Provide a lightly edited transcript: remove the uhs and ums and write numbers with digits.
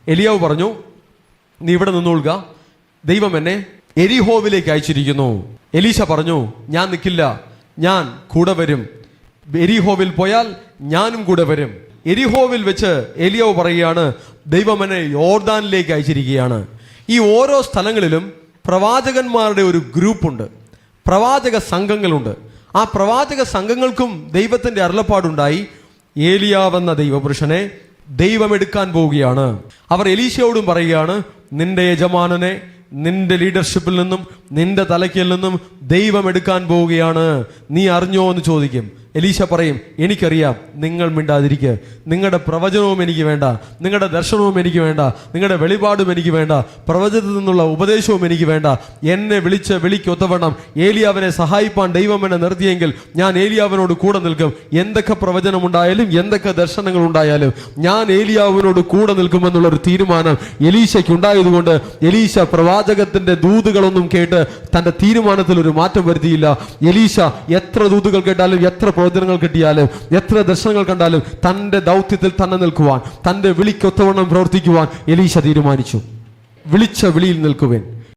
എലിയാവ് പറഞ്ഞു, നീ ഇവിടെ നിന്നോളുക, ദൈവം എന്നെ എരിഹോവിലേക്ക് അയച്ചിരിക്കുന്നു. എലീശ പറഞ്ഞു, ഞാൻ നിൽക്കില്ല, ഞാൻ കൂടെ വരും. എരിഹോവിൽ പോയാൽ ഞാനും കൂടെ വരും. എരിഹോവിൽ വെച്ച് എലിയാവ് പറയുകയാണ്, ദൈവം എന്നെ യോർദാനിലേക്ക് അയച്ചിരിക്കുകയാണ്. ഈ ഓരോ സ്ഥലങ്ങളിലും പ്രവാചകന്മാരുടെ ഒരു ഗ്രൂപ്പുണ്ട്, പ്രവാചക സംഘങ്ങളുണ്ട്. ആ പ്രവാചക സംഘങ്ങൾക്കും ദൈവത്തിൻ്റെ അരുളപ്പാടുണ്ടായി, ഏലിയാവെന്ന ദൈവപുരുഷനെ ദൈവം എടുക്കാൻ പോവുകയാണ്. അവർ എലീശയോടും പറയുകയാണ്, നിന്റെ യജമാനനെ നിന്റെ ലീഡർഷിപ്പിൽ നിന്നും നിന്റെ തലയ്ക്കിൽ നിന്നും ദൈവം എടുക്കാൻ പോവുകയാണ്, നീ അറിഞ്ഞോ എന്ന് ചോദിക്കും. എലീശ പറയും, എനിക്കറിയാം, നിങ്ങൾ മിണ്ടാതിരിക്കുക. നിങ്ങളുടെ പ്രവചനവും എനിക്ക് വേണ്ട, നിങ്ങളുടെ ദർശനവും എനിക്ക് വേണ്ട, നിങ്ങളുടെ വെളിപാടും എനിക്ക് വേണ്ട, പ്രവചനത്തിൽ നിന്നുള്ള ഉപദേശവും എനിക്ക് വേണ്ട. എന്നെ വിളിച്ച് വിളിക്കൊത്തവണ്ണം ഏലിയാവിനെ സഹായിപ്പാൻ ദൈവം എന്നെ നിർത്തിയെങ്കിൽ ഞാൻ ഏലിയാവിനോട് കൂടെ നിൽക്കും. എന്തൊക്കെ പ്രവചനമുണ്ടായാലും എന്തൊക്കെ ദർശനങ്ങൾ ഉണ്ടായാലും ഞാൻ ഏലിയാവിനോട് കൂടെ നിൽക്കുമെന്നുള്ളൊരു തീരുമാനം എലീശയ്ക്ക് ഉണ്ടായതുകൊണ്ട് എലീശ പ്രവാചകത്തിന്റെ ദൂതുകളൊന്നും കേട്ട് തന്റെ തീരുമാനത്തിൽ ഒരു മാറ്റം വരുത്തിയില്ല. എലീശ എത്ര ദൂതുകൾ കേട്ടാലും, എത്ര പ്രവചനങ്ങൾ കിട്ടിയാലും, എത്ര ദർശനങ്ങൾ കണ്ടാലും തന്റെ ദൗത്യത്തിൽ തന്നെ നിൽക്കുവാൻ, തന്റെ വിളിക്കൊത്തവണ്ണം പ്രവർത്തിക്കുവാൻ എലീശ തീരുമാനിച്ചു. വിളിച്ച വിളിയിൽ നിൽക്കുവാൻ.